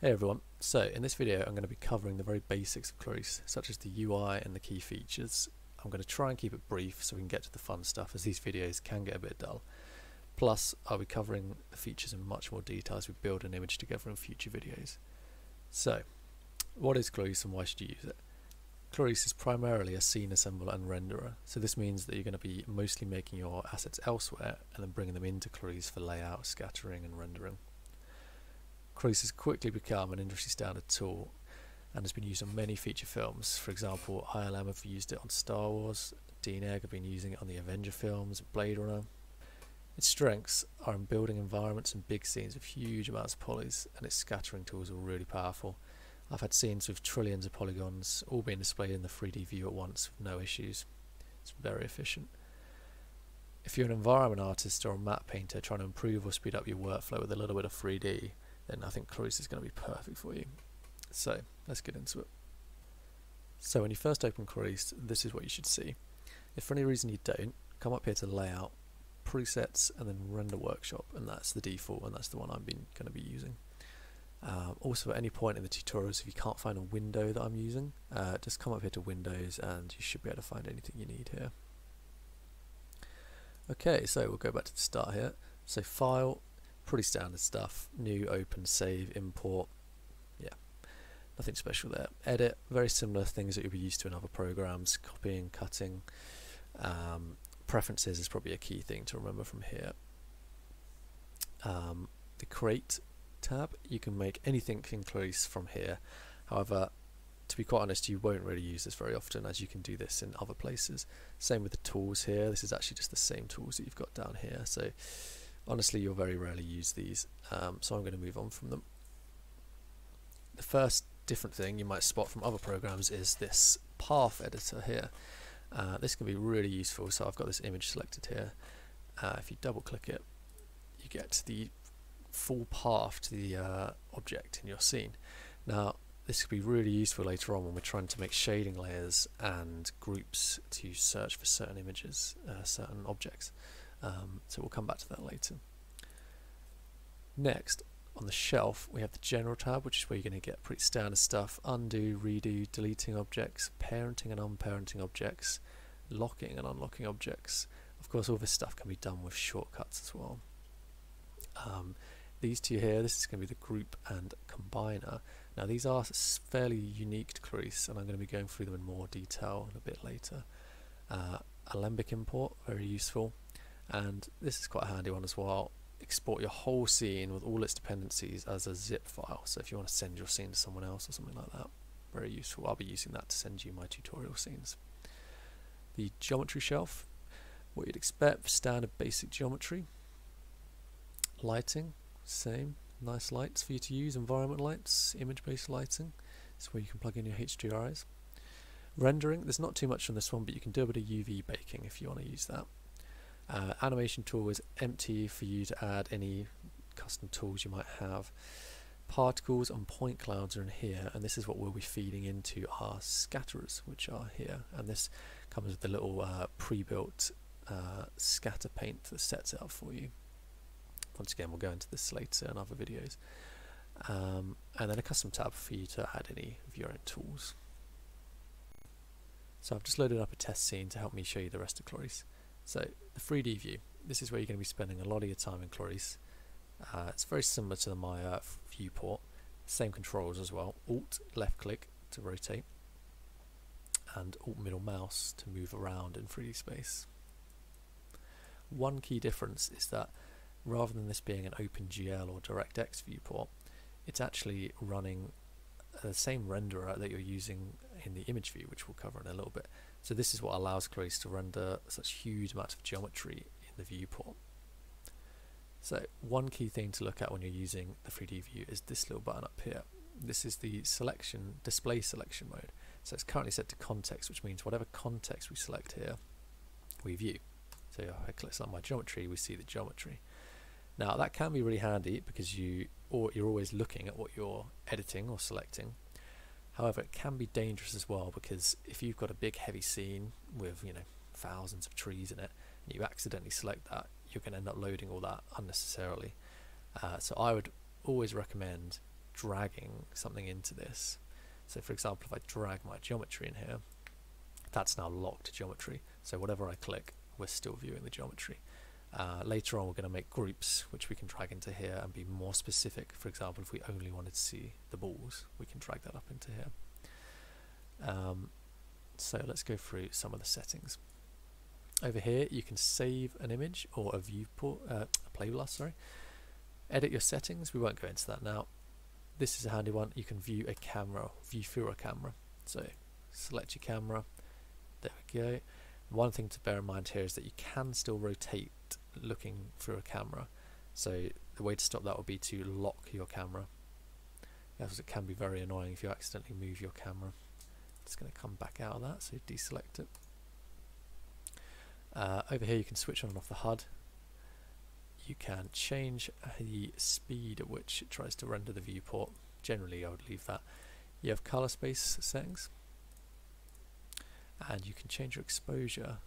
Hey everyone, so in this video I'm going to be covering the very basics of Clarisse, such as the UI and the key features. I'm going to try and keep it brief so we can get to the fun stuff, as these videos can get a bit dull. Plus I'll be covering the features in much more detail as we build an image together in future videos. So, what is Clarisse and why should you use it? Clarisse is primarily a scene assembler and renderer, so this means that you're going to be mostly making your assets elsewhere and then bringing them into Clarisse for layout, scattering and rendering. Clarisse has quickly become an industry standard tool and has been used on many feature films. For example, ILM have used it on Star Wars, Dean Egg have been using it on the Avenger films, Blade Runner. Its strengths are in building environments and big scenes with huge amounts of polys, and its scattering tools are really powerful. I've had scenes with trillions of polygons all being displayed in the 3D view at once with no issues. It's very efficient. If you're an environment artist or a map painter trying to improve or speed up your workflow with a little bit of 3D, then I think Clarisse is going to be perfect for you. So let's get into it. So when you first open Clarisse, this is what you should see. If for any reason you don't, come up here to Layout, Presets, and then Render Workshop, and that's the default, and that's the one I'm going to be using. Also, at any point in the tutorials, if you can't find a window that I'm using, just come up here to Windows, and you should be able to find anything you need here. Okay, so we'll go back to the start here. So File. Pretty standard stuff. New, open, save, import. Yeah, nothing special there. Edit, very similar things that you'll be used to in other programs. Copying, cutting. Preferences is probably a key thing to remember from here. The Create tab, you can make anything in Clarisse from here. However, to be quite honest, you won't really use this very often, as you can do this in other places. Same with the tools here. This is actually just the same tools that you've got down here. So honestly, you'll very rarely use these, so I'm going to move on from them. The first different thing you might spot from other programs is this path editor here. This can be really useful, so I've got this image selected here. If you double click it, you get the full path to the object in your scene. Now, this could be really useful later on when we're trying to make shading layers and groups to search for certain images, certain objects. So we'll come back to that later. Next, on the shelf, we have the General tab, which is where you're going to get pretty standard stuff: undo, redo, deleting objects, parenting and unparenting objects, locking and unlocking objects. Of course, all this stuff can be done with shortcuts as well. These two here, this is going to be the group and combiner. Now these are fairly unique to Clarisse, and I'm going to be going through them in more detail a bit later. Alembic import, very useful. And this is quite a handy one as well. Export your whole scene with all its dependencies as a zip file. So if you want to send your scene to someone else or something like that, very useful. I'll be using that to send you my tutorial scenes. The geometry shelf, what you'd expect for standard basic geometry. Lighting, same, nice lights for you to use, environment lights, image-based lighting. This is where you can plug in your HDRIs. Rendering, there's not too much on this one, but you can do a bit of UV baking if you want to use that. Animation tool is empty for you to add any custom tools you might have. Particles and point clouds are in here, and this is what we'll be feeding into our scatterers, which are here. And this comes with the little pre-built scatter paint that sets it up for you. Once again, we'll go into this later in other videos. And then a custom tab for you to add any of your own tools. So I've just loaded up a test scene to help me show you the rest of Clarisse. So the 3D view, this is where you're going to be spending a lot of your time in Clarisse. It's very similar to the Maya viewport, same controls as well. Alt left click to rotate, and Alt middle mouse to move around in 3D space. One key difference is that rather than this being an OpenGL or DirectX viewport, it's actually running the same renderer that you're using in the image view, which we'll cover in a little bit. So this is what allows Clarisse to render such huge amounts of geometry in the viewport. So one key thing to look at when you're using the 3D view is this little button up here. This is the selection, display selection mode. So it's currently set to context, which means whatever context we select here, we view. So if I click on my geometry, we see the geometry. Now that can be really handy because you're always looking at what you're editing or selecting. However, it can be dangerous as well, because if you've got a big heavy scene with thousands of trees in it, and you accidentally select that, you're going to end up loading all that unnecessarily. So I would always recommend dragging something into this. So for example, if I drag my geometry in here, that's now locked geometry. So whatever I click, we're still viewing the geometry. Later on, we're going to make groups which we can drag into here and be more specific. For example, if we only wanted to see the balls, we can drag that up into here. So let's go through some of the settings. Over here, you can save an image or a viewport, a playlist, sorry. Edit your settings. We won't go into that now. This is a handy one. You can view a camera, view through a camera. So select your camera. There we go. One thing to bear in mind here is that you can still rotate looking through a camera. So the way to stop that would be to lock your camera, because it can be very annoying if you accidentally move your camera. It's going to come back out of that, so deselect it. Over here you can switch on and off the HUD. You can change the speed at which it tries to render the viewport. Generally I would leave that. You have color space settings, and you can change your exposure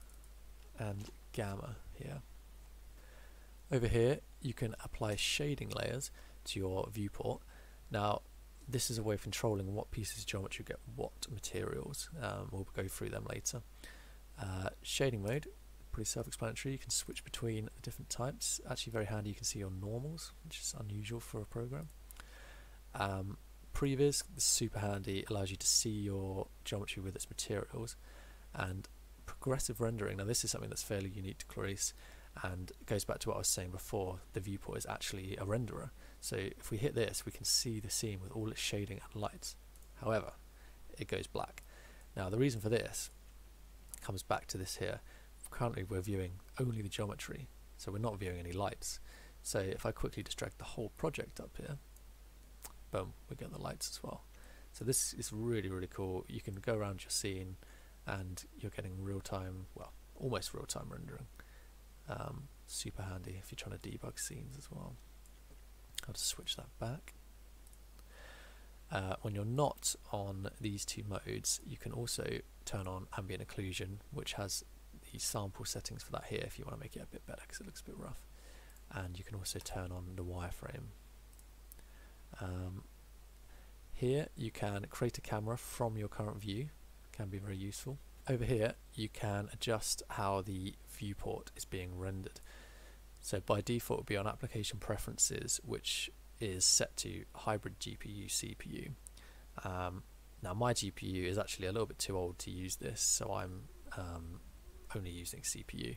and gamma here. Over here you can apply shading layers to your viewport. Now this is a way of controlling what pieces of geometry get what materials. We'll go through them later. Shading mode, pretty self-explanatory. You can switch between the different types. Actually very handy, you can see your normals, which is unusual for a program. Previs, super handy, allows you to see your geometry with its materials. And progressive rendering, now this is something that's fairly unique to Clarisse, and it goes back to what I was saying before. The viewport is actually a renderer, so if we hit this we can see the scene with all its shading and lights. However, it goes black. Now the reason for this comes back to this here. Currently we're viewing only the geometry, so we're not viewing any lights. So if I quickly just drag the whole project up here, boom, we get the lights as well. So this is really, really cool. You can go around your scene and you're getting real-time, well, almost real-time rendering. Super handy if you're trying to debug scenes as well. I'll just switch that back. When you're not on these two modes, you can also turn on ambient occlusion, which has the sample settings for that here if you want to make it a bit better because it looks a bit rough. And you can also turn on the wireframe. Here you can create a camera from your current view, can be very useful. Over here you can adjust how the viewport is being rendered. So by default it will be on application preferences, which is set to hybrid GPU CPU. Now my GPU is actually a little bit too old to use this, so I'm only using CPU.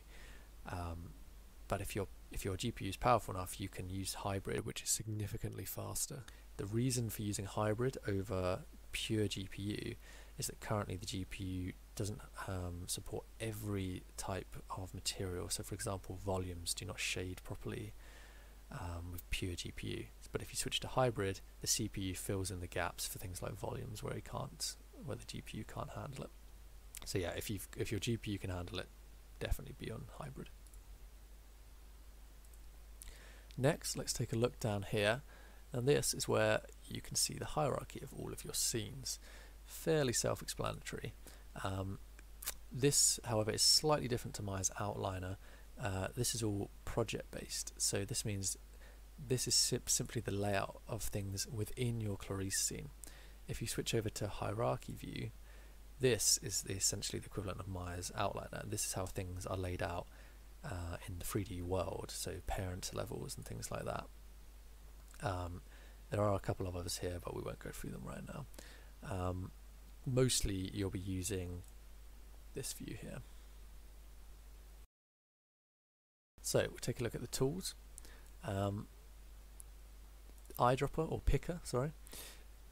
But if your GPU is powerful enough, you can use hybrid, which is significantly faster. The reason for using hybrid over pure GPU is that currently the GPU doesn't support every type of material. So for example, volumes do not shade properly with pure GPU. But if you switch to hybrid, the CPU fills in the gaps for things like volumes where the GPU can't handle it. So yeah, if your GPU can handle it, definitely be on hybrid. Next, let's take a look down here, and this is where you can see the hierarchy of all of your scenes. Fairly self-explanatory. This, however, is slightly different to Maya's outliner. This is all project-based, so this means this is simply the layout of things within your Clarisse scene. If you switch over to hierarchy view, this is essentially the equivalent of Maya's outliner. This is how things are laid out in the 3D world, so parent levels and things like that. There are a couple of others here, but we won't go through them right now. Mostly you'll be using this view here. So we'll take a look at the tools. Eyedropper, or picker, sorry,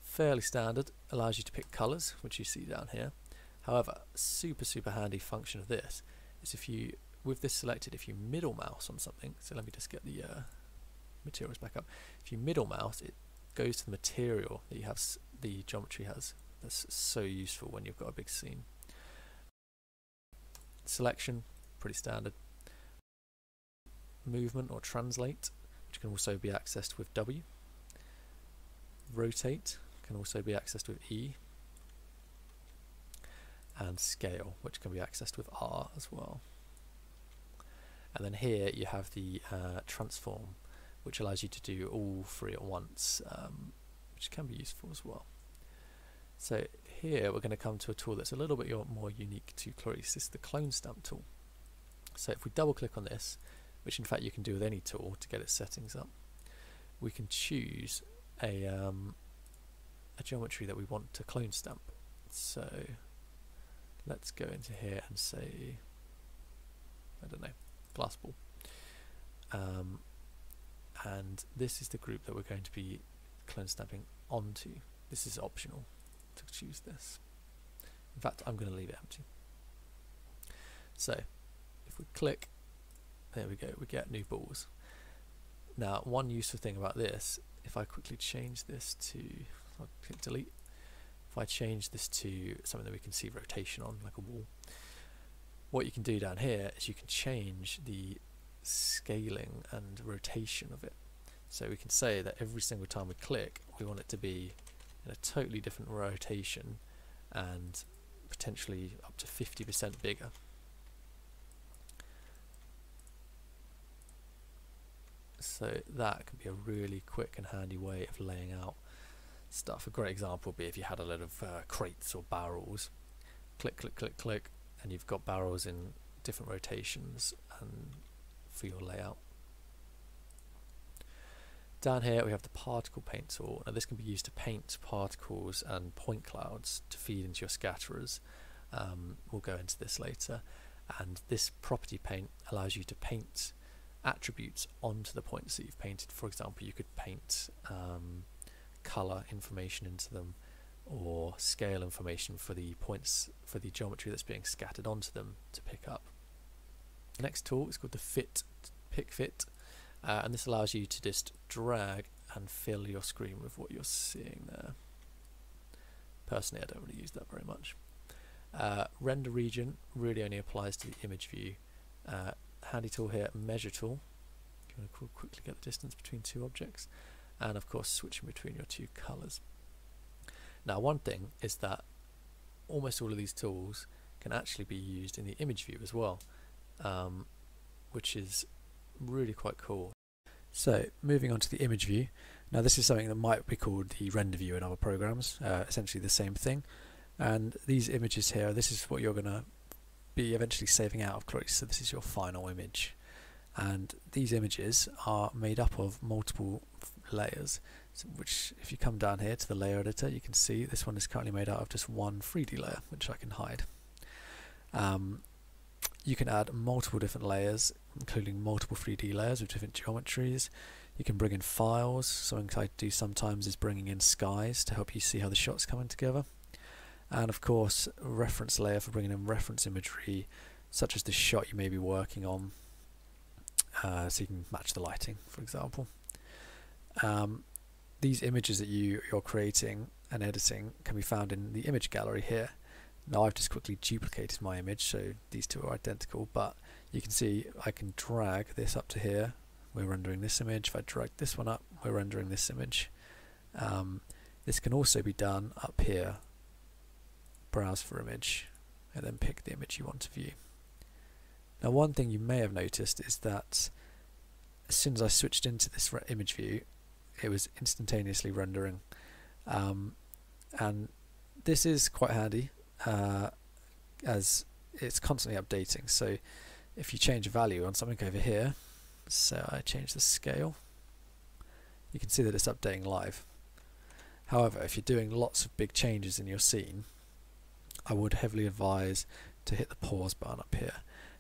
fairly standard, allows you to pick colors, which you see down here. However, super handy function of this is if you, with this selected, if you middle mouse on something, so let me just get the materials back up. If you middle mouse, it goes to the material that you have, the geometry has. That's so useful when you've got a big scene. Selection, pretty standard. Movement or translate, which can also be accessed with W. Rotate can also be accessed with E. And scale, which can be accessed with R as well. And then here you have the transform, which allows you to do all three at once. which can be useful as well. So here we're going to come to a tool that's a little bit more unique to Clarisse. This is the clone stamp tool. So if we double click on this, which in fact you can do with any tool to get its settings up, we can choose a geometry that we want to clone stamp. So let's go into here and say, I don't know, glass ball. And this is the group that we're going to be clone stamping onto. This is optional to choose this. In fact, I'm going to leave it empty. So if we click, there we go, we get new balls. Now, one useful thing about this, if I quickly change this to, I'll click delete, if I change this to something that we can see rotation on, like a wall, what you can do down here is you can change the scaling and rotation of it. So we can say that every single time we click, we want it to be in a totally different rotation and potentially up to 50% bigger. So that can be a really quick and handy way of laying out stuff. A great example would be if you had a lot of crates or barrels. Click, click, click, click, and you've got barrels in different rotations and for your layout. Down here we have the particle paint tool. Now this can be used to paint particles and point clouds to feed into your scatterers. We'll go into this later. And this property paint allows you to paint attributes onto the points that you've painted. For example, you could paint color information into them, or scale information for the points for the geometry that's being scattered onto them to pick up. The next tool is called the pick fit, and this allows you to just drag and fill your screen with what you're seeing there. Personally, I don't really use that very much. Render region really only applies to the image view. Handy tool here, measure tool. You want to quickly get the distance between two objects, and of course switching between your two colors. Now, one thing is that almost all of these tools can actually be used in the image view as well, which is really quite cool. So moving on to the image view. Now this is something that might be called the render view in other programs, essentially the same thing. And these images here, this is what you're going to be eventually saving out of Clarisse. So this is your final image, and these images are made up of multiple layers, which if you come down here to the layer editor, you can see this one is currently made out of just one 3D layer, which I can hide. You can add multiple different layers, including multiple 3D layers with different geometries. You can bring in files. Something I do sometimes is bringing in skies to help you see how the shot's coming together. And of course, a reference layer for bringing in reference imagery, such as the shot you may be working on, so you can match the lighting, for example. These images that you're creating and editing can be found in the image gallery here. Now I've just quickly duplicated my image, so these two are identical, but you can see I can drag this up to here. We're rendering this image. If I drag this one up, we're rendering this image. This can also be done up here. Browse for image, and then pick the image you want to view. Now, one thing you may have noticed is that as soon as I switched into this image view, it was instantaneously rendering, and this is quite handy as it's constantly updating. So if you change a value on something over here, so I change the scale, you can see that it's updating live. However, if you're doing lots of big changes in your scene, I would heavily advise to hit the pause button up here,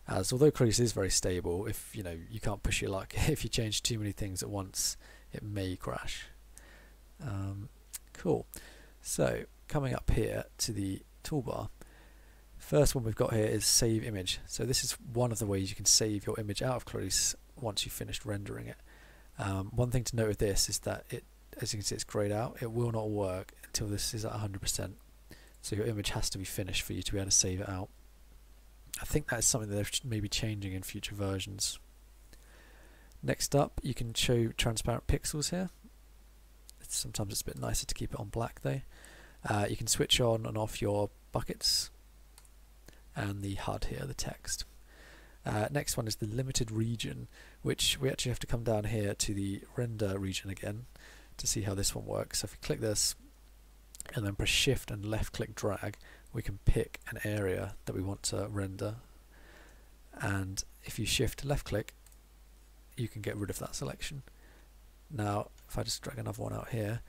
as although Clarisse is very stable, if you can't push your luck, if you change too many things at once, it may crash. Cool. So coming up here to the toolbar, first one we've got here is save image. So this is one of the ways you can save your image out of Clarisse once you've finished rendering it. One thing to note with this is that as you can see, it's grayed out. It will not work until this is at 100%. So your image has to be finished for you to be able to save it out. I think that is something that they're maybe changing in future versions. Next up, you can show transparent pixels here. Sometimes it's a bit nicer to keep it on black though. You can switch on and off your buckets and the HUD here, the text. Next one is the limited region, which we actually have to come down here to the render region again to see how this one works. So if we click this and then press shift and left click drag, we can pick an area that we want to render, and if you shift left click you can get rid of that selection. Now if I just drag another one out here,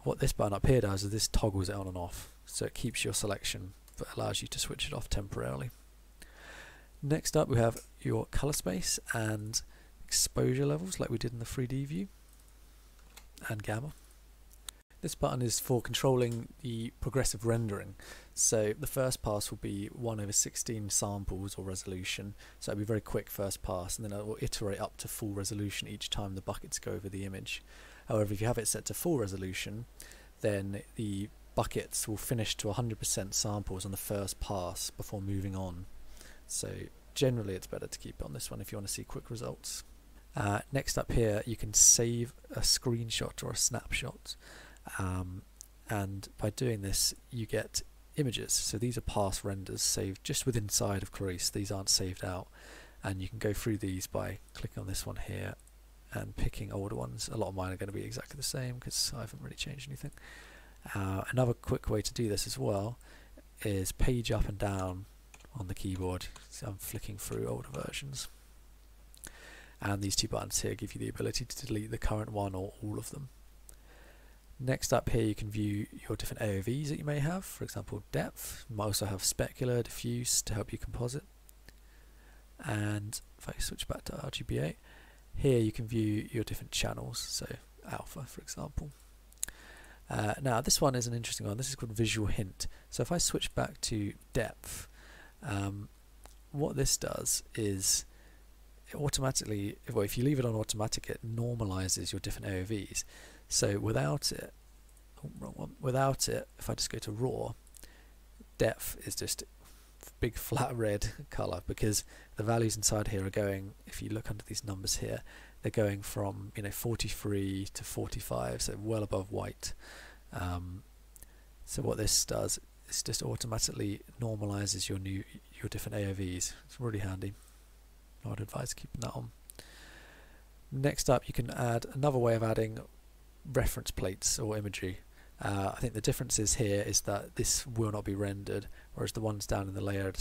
what this button up here does is this toggles it on and off, so it keeps your selection but allows you to switch it off temporarily. Next up we have your color space and exposure levels like we did in the 3D view, and gamma. This button is for controlling the progressive rendering. So the first pass will be 1/16 samples or resolution, so it'll be very quick first pass, and then it will iterate up to full resolution each time the buckets go over the image. However, if you have it set to full resolution, then the buckets will finish to 100% samples on the first pass before moving on. So generally it's better to keep it on this one if you want to see quick results. Next up here you can save a screenshot or a snapshot, and by doing this you get images. So these are past renders saved just within inside of Clarisse. These aren't saved out, and you can go through these by clicking on this one here and picking older ones. A lot of mine are going to be exactly the same because I haven't really changed anything. Another quick way to do this as well is page up and down on the keyboard. So I'm flicking through older versions, and these two buttons here give you the ability to delete the current one or all of them. Next up here you can view your different AOVs that you may have, for example depth. You might also have specular, diffuse to help you composite. And if I switch back to RGB8, here you can view your different channels, so alpha for example. Now this one is an interesting one. This is called visual hint. So if I switch back to depth, what this does is it automatically, well, if you leave it on automatic, it normalizes your different AOVs. So without it, oh, wrong one. Without it, if I just go to raw, depth is just big flat red color, because the values inside here are going, if you look under these numbers here, they're going from 43 to 45, so well above white. So what this does is just automatically normalizes your different AOVs. It's really handy. I would advise keeping that on. Next up you can add another way of adding reference plates or imagery. I think the difference is here is that this will not be rendered, whereas the ones down in the layer,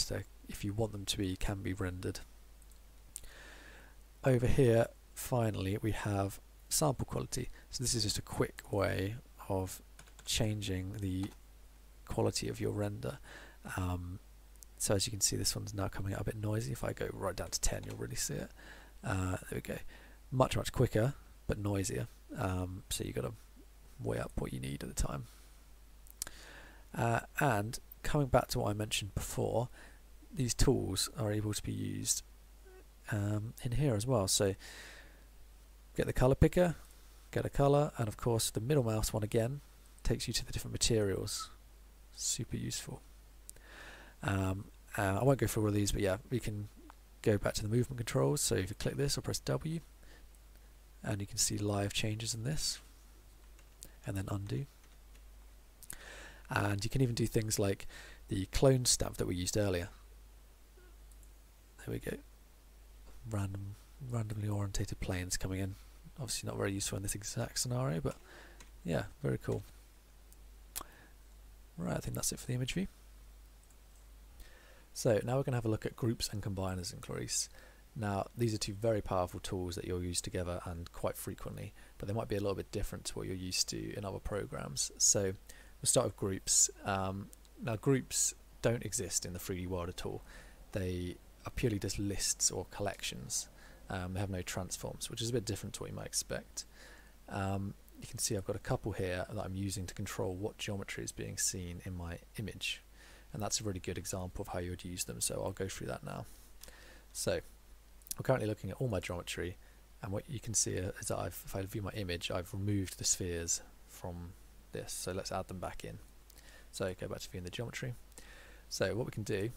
if you want them to be, can be rendered. Over here finally we have sample quality. So this is just a quick way of changing the quality of your render. So as you can see, this one's now coming out a bit noisy. If I go right down to 10 you'll really see it. There we go. Much quicker but noisier. So you've got to weigh up what you need at the time. And coming back to what I mentioned before, these tools are able to be used in here as well. So get the color picker, get a color, and of course the middle mouse one again takes you to the different materials. Super useful. I won't go through all of these, but yeah, we can go back to the movement controls. So if you click this or press W, and you can see live changes in this, and then undo. And you can even do things like the clone stamp that we used earlier. There we go. Randomly orientated planes coming in. Obviously not very useful in this exact scenario, but yeah, very cool. Right, I think that's it for the image view. So now we're going to have a look at groups and combiners in Clarisse. Now these are two very powerful tools that you'll use together and quite frequently, but they might be a little bit different to what you're used to in other programs. So we'll start with groups. Now groups don't exist in the 3D world at all. They are purely just lists or collections. They have no transforms, which is a bit different to what you might expect. You can see I've got a couple here that I'm using to control what geometry is being seen in my image, and that's a really good example of how you would use them, so I'll go through that now. So I'm currently looking at all my geometry, and what you can see is that if I view my image, I've removed the spheres from this, so let's add them back in. So go back to viewing the geometry. So what we can do,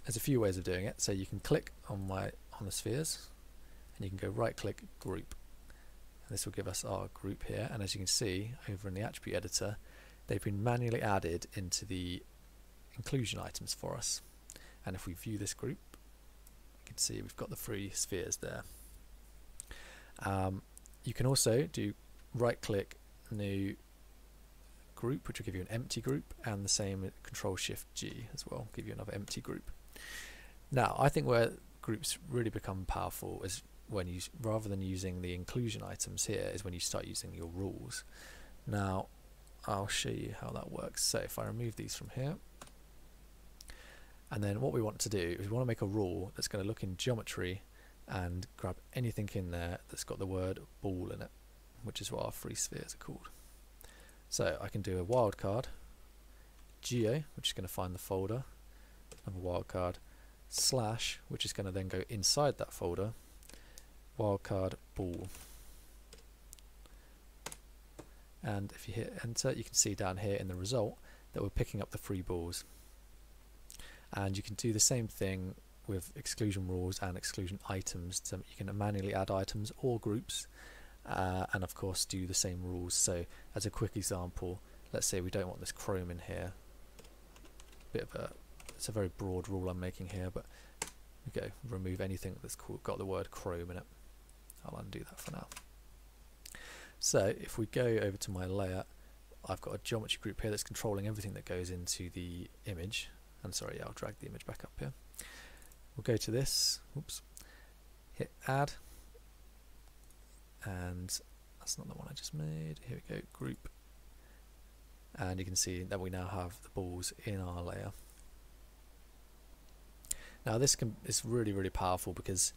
there's a few ways of doing it. So you can click on the spheres, and you can go right click group, and this will give us our group here. And as you can see over in the attribute editor, they've been manually added into the inclusion items for us. And if we view this group, you can see we've got the 3 spheres there. You can also do right click new group, which will give you an empty group, and the same Control-Shift-G as well, give you another empty group. Now, I think where groups really become powerful is when you, rather than using the inclusion items here, is when you start using your rules. Now, I'll show you how that works. So if I remove these from here, and then what we want to do is we want to make a rule that's going to look in geometry and grab anything in there that's got the word ball in it, which is what our free spheres are called. So I can do a wildcard geo, which is going to find the folder, another wildcard slash, which is going to then go inside that folder, wildcard ball. And if you hit enter, you can see down here in the result that we're picking up the free balls. And you can do the same thing with exclusion rules and exclusion items. So you can manually add items or groups, and of course do the same rules. So as a quick example, let's say we don't want this chrome in here. It's a very broad rule I'm making here, but we go remove anything that's got the word chrome in it. I'll undo that for now. So if we go over to my layer, I've got a geometry group here that's controlling everything that goes into the image. And sorry, I'll drag the image back up here. We'll go to this, oops, hit add, and that's not the one I just made. Here we go, group, and you can see that we now have the balls in our layer. Now this is really powerful because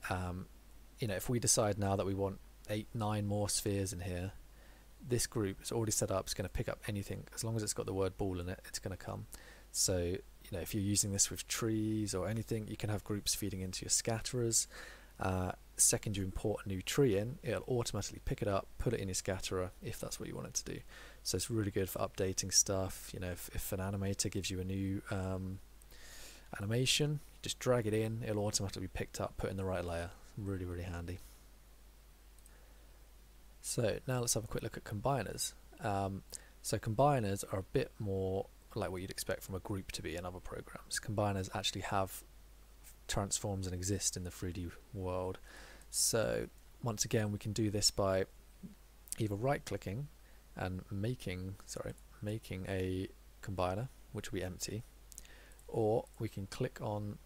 you know, if we decide now that we want 8, 9 more spheres in here, this group is already set up. It's going to pick up anything as long as it's got the word ball in it. It's going to come. So you know, if you're using this with trees or anything, you can have groups feeding into your scatterers. Second you import a new tree in, it'll automatically pick it up, put it in your scatterer if that's what you want it to do. So it's really good for updating stuff. You know, if an animator gives you a new animation, just drag it in, it'll automatically be picked up, put in the right layer. Really handy. So now let's have a quick look at combiners. So combiners are a bit more like what you'd expect from a group to be in other programs. Combiners actually have transforms and exist in the 3D world. So once again, we can do this by either right clicking and making a combiner, which will be empty, or we can click on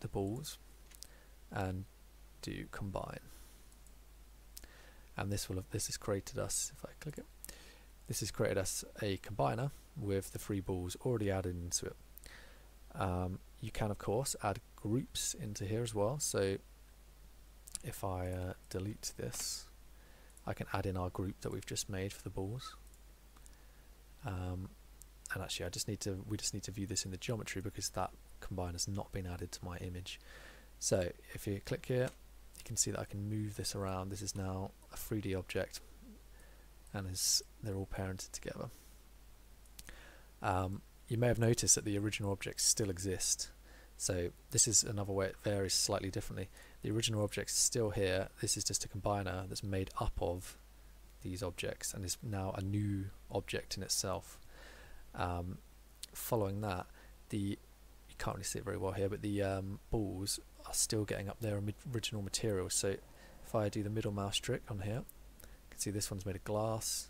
the balls and do combine, and this has created us, if I click it, this has created us a combiner with the 3 balls already added into it. You can of course add groups into here as well. So if I delete this, I can add in our group that we've just made for the balls. And actually, we just need to view this in the geometry because that combiner has not been added to my image. So if you click here, you can see that I can move this around. This is now a 3D object, and they're all parented together. You may have noticed that the original objects still exist. So this is another way it varies slightly differently. The original object is still here. This is just a combiner that's made up of these objects and is now a new object in itself. Following that, you can't really see it very well here, but the balls are still getting up their original material. So if I do the middle mouse trick on here, you can see this one's made of glass,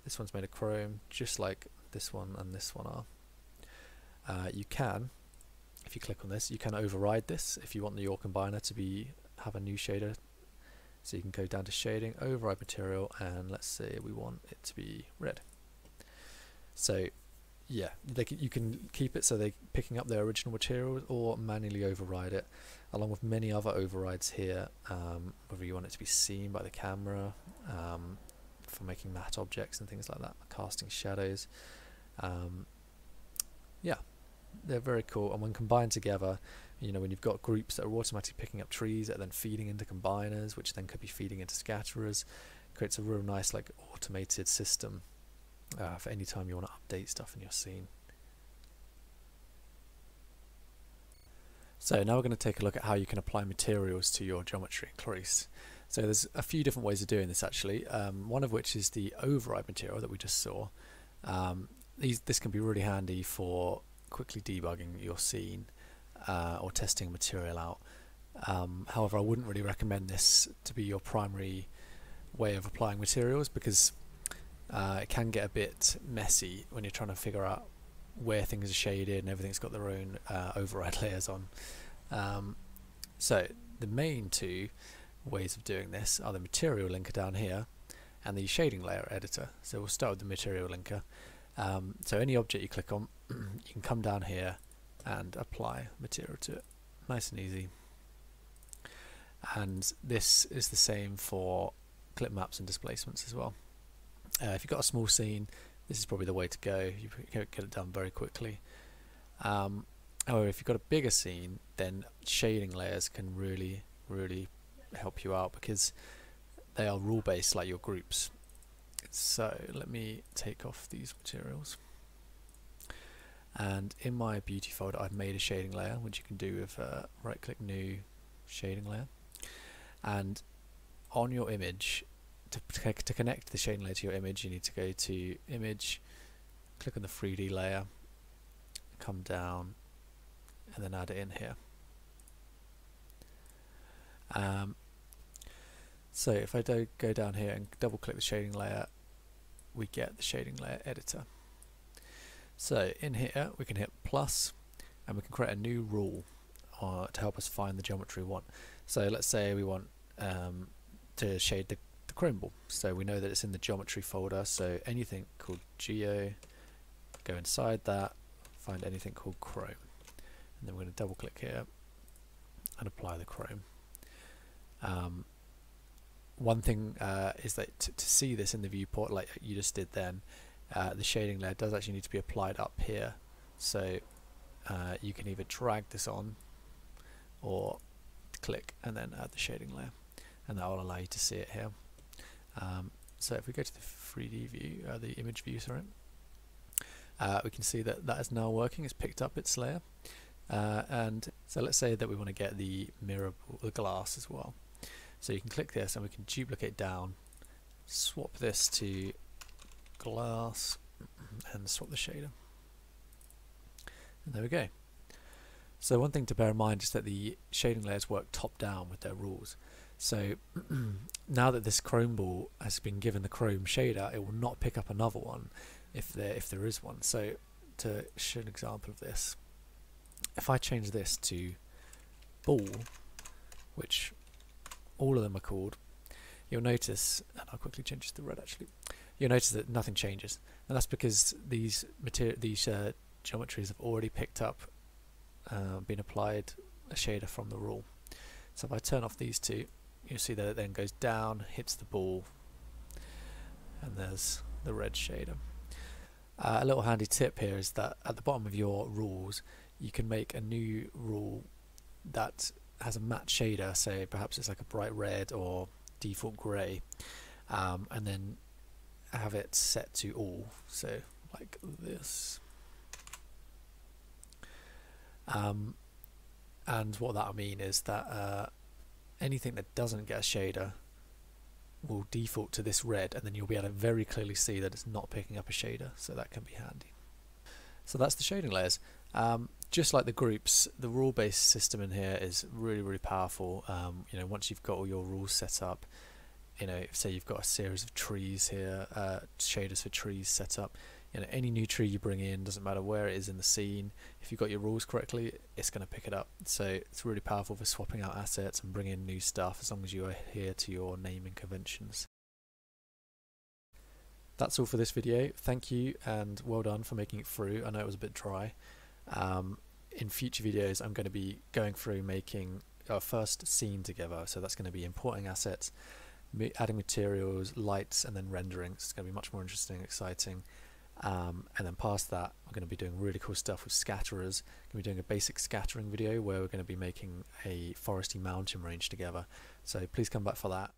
this one's made of chrome, just like this one and this one are. You can, if you click on this, you can override this if you want your combiner to have a new shader. So you can go down to shading, override material, and let's say we want it to be red. So yeah, you can keep it so they're picking up their original material, or manually override it, along with many other overrides here, whether you want it to be seen by the camera, for making matte objects and things like that, casting shadows. Yeah, they're very cool, and when combined together, you know, when you've got groups that are automatically picking up trees that are then feeding into combiners, which then could be feeding into scatterers, creates a real nice like automated system for any time you want to update stuff in your scene. So now we're going to take a look at how you can apply materials to your geometry in Clarisse. So there's a few different ways of doing this actually, one of which is the override material that we just saw. This can be really handy for quickly debugging your scene or testing material out. However, I wouldn't really recommend this to be your primary way of applying materials, because it can get a bit messy when you're trying to figure out where things are shaded and everything's got their own override layers on. So the main two ways of doing this are the material linker down here and the shading layer editor. So we'll start with the material linker. So any object you click on, you can come down here and apply material to it. Nice and easy. And this is the same for clip maps and displacements as well. If you've got a small scene, this is probably the way to go. You can get it done very quickly. However, if you've got a bigger scene, then shading layers can really help you out, because they are rule based like your groups. So let me take off these materials, and in my beauty folder I've made a shading layer, which you can do with right click new shading layer, and on your image, to connect the shading layer to your image, you need to go to image, click on the 3D layer, come down and then add it in here. So if I go down here and double click the shading layer, we get the shading layer editor. So in here we can hit plus and we can create a new rule to help us find the geometry we want. So let's say we want to shade the chrome ball. So we know that it's in the geometry folder, so anything called geo, go inside that, find anything called chrome, and then we're going to double click here and apply the chrome. One thing is that to see this in the viewport like you just did then, the shading layer does actually need to be applied up here, so you can either drag this on or click and then add the shading layer, and that will allow you to see it here. So if we go to the 3D view, the image view, sorry, we can see that that is now working. It's picked up its layer, and so let's say that we want to get the mirror, the glass as well. So you can click this and we can duplicate down, swap this to glass, and swap the shader. And there we go. So one thing to bear in mind is that the shading layers work top down with their rules. So now that this chrome ball has been given the chrome shader, it will not pick up another one if there is one. So to show an example of this, if I change this to ball, which all of them are called, you'll notice, and I'll quickly change this to red actually, you'll notice that nothing changes, and that's because these geometries have already picked up, been applied a shader from the rule. So if I turn off these two, you'll see that it then goes down, hits the ball, and there's the red shader. A little handy tip here is that at the bottom of your rules you can make a new rule that has a matte shader, say perhaps it's like a bright red or default grey, and then have it set to all, so like this. And what that'll mean is that anything that doesn't get a shader will default to this red, and then you'll be able to very clearly see that it's not picking up a shader, so that can be handy. So that's the shading layers. Just like the groups, the rule-based system in here is really powerful. You know, once you've got all your rules set up, you know, say you've got a series of trees here, shaders for trees set up, you know, any new tree you bring in, doesn't matter where it is in the scene, if you've got your rules correctly, it's going to pick it up. So it's really powerful for swapping out assets and bringing in new stuff, as long as you adhere to your naming conventions. That's all for this video. Thank you and well done for making it through. I know it was a bit dry. In future videos I'm going to be going through making our first scene together, so that's going to be importing assets, adding materials, lights, and then rendering. So it's going to be much more interesting, exciting. And then past that, I'm going to be doing really cool stuff with scatterers. I'm going to be doing a basic scattering video where we're going to be making a foresty mountain range together. So please come back for that.